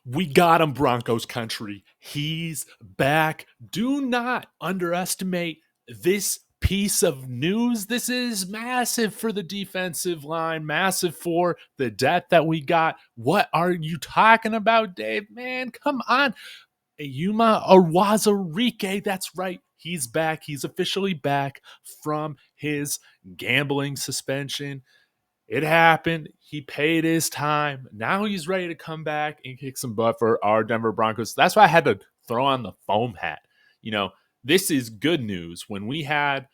We got him, Broncos country. He's back. Do not underestimate this piece of news. This is massive for the defensive line, massive for the depth that we got. What are you talking about, Dave? Man, come on. Eyioma Uwazurike, that's right. He's back. He's officially back from his gambling suspension. It happened. He paid his time. Now he's ready to come back and kick some butt for our Denver Broncos. That's why I had to throw on the foam hat. You know, this is good news. When we had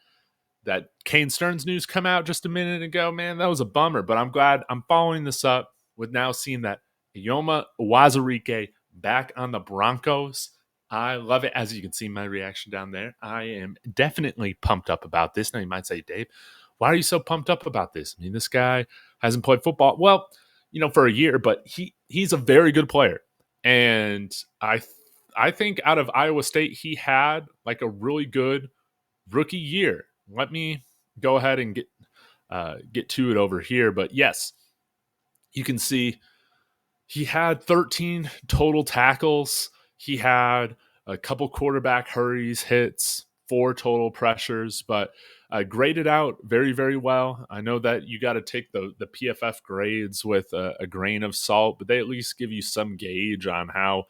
that Kane Stearns news come out just a minute ago, man, that was a bummer. But I'm glad I'm following this up with now seeing that Eyioma Uwazurike back on the Broncos. I love it. As you can see my reaction down there, I am definitely pumped up about this. Now you might say, Dave, why are you so pumped up about this? I mean, this guy hasn't played football, well, for a year, but he's a very good player. And I think out of Iowa State, he had like a really good rookie year. Let me go ahead and get to it over here. But yes, you can see he had 13 total tackles. He had a couple quarterback hurries, hits, 4 total pressures, but graded out very, very well. I know that you got to take the PFF grades with a grain of salt, but they at least give you some gauge on how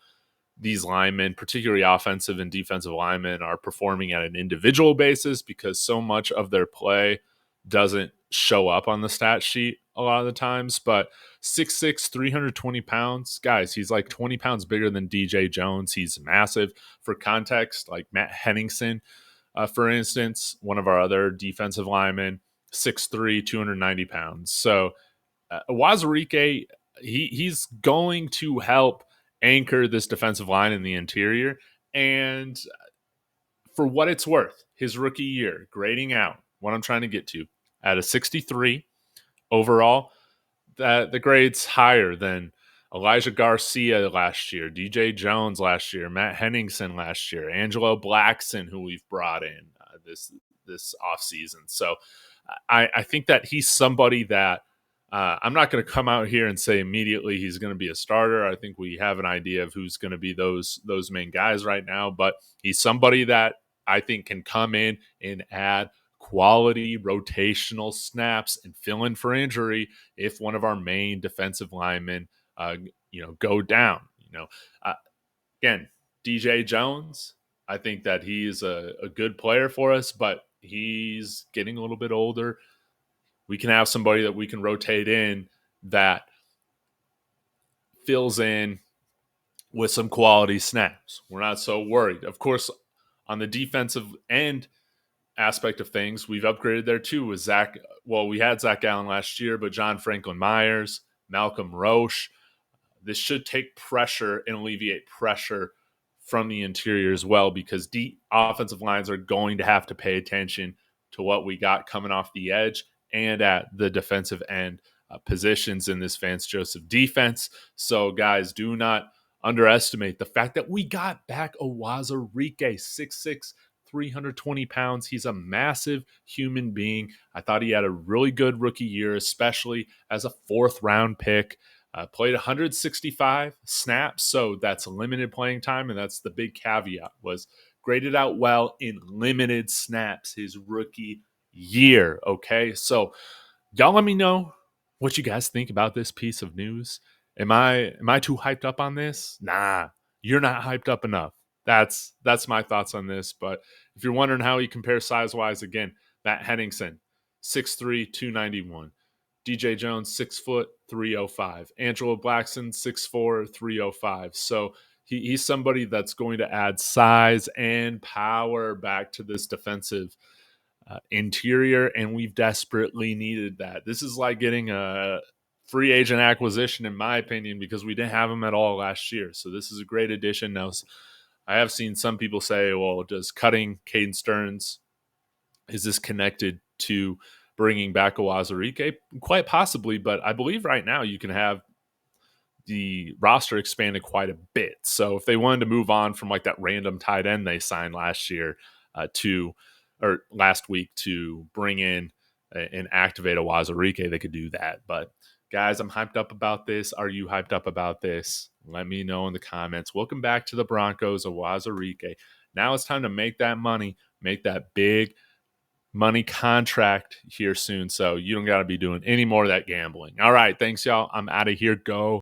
these linemen, particularly offensive and defensive linemen, are performing at an individual basis, because so much of their play doesn't show up on the stat sheet a lot of the times. But 6'6", 320 pounds. Guys, he's like 20 pounds bigger than DJ Jones. He's massive. For context, like Matt Henningsen, for instance, one of our other defensive linemen, 6'3", 290 pounds. So Uwazurike, he's going to help anchor this defensive line in the interior. And for what it's worth, his rookie year, grading out, what I'm trying to get to, at a 63 overall, that the grade's higher than Elijah Garcia last year, DJ Jones last year, Matt Henningsen last year, Angelo Blackson, who we've brought in this offseason. So I think that he's somebody that I'm not going to come out here and say immediately he's going to be a starter. I think we have an idea of who's going to be those main guys right now, but he's somebody that I think can come in and add quality rotational snaps and fill in for injury if one of our main defensive linemen, go down. Again, DJ Jones, I think that he's a good player for us, but he's getting a little bit older. We can have somebody that we can rotate in that fills in with some quality snaps. We're not so worried. Of course, on the defensive end aspect of things, we've upgraded there too with Zach. Well, we had Zach Allen last year, but John Franklin Myers, Malcolm Roche. This should take pressure and alleviate pressure from the interior as well, because deep offensive lines are going to have to pay attention to what we got coming off the edge and at the defensive end positions in this Vance Joseph defense. So, guys, do not underestimate the fact that we got back Uwazurike, 6'6", 320 pounds. He's a massive human being. I thought he had a really good rookie year, especially as a 4th-round pick. Played 165 snaps, so that's limited playing time, and that's the big caveat, was graded out well in limited snaps his rookie year. Okay, so y'all let me know what you guys think about this piece of news. Am I too hyped up on this? Nah, you're not hyped up enough. That's my thoughts on this. But if you're wondering how he compares size-wise, again, Matt Henningsen, 6'3", 291. DJ Jones, 6 foot, 305. Angelo Blackson, 6'4", 305. So he's somebody that's going to add size and power back to this defensive interior, and we've desperately needed that. This is like getting a free agent acquisition, in my opinion, because we didn't have him at all last year. So this is a great addition. Now, I have seen some people say, well, does cutting Caden Stearns, is this connected to bringing back Uwazurike? Quite possibly, but I believe right now you can have the roster expanded quite a bit. So if they wanted to move on from like that random tight end they signed last week to bring in and activate Uwazurike, they could do that. But Guys, I'm hyped up about this. Are you hyped up about this? Let me know in the comments. Welcome back to the Broncos, Uwazurike. Now it's time to make that money, make that big money contract here soon. So you don't got to be doing any more of that gambling. All right. Thanks, y'all. I'm out of here. Go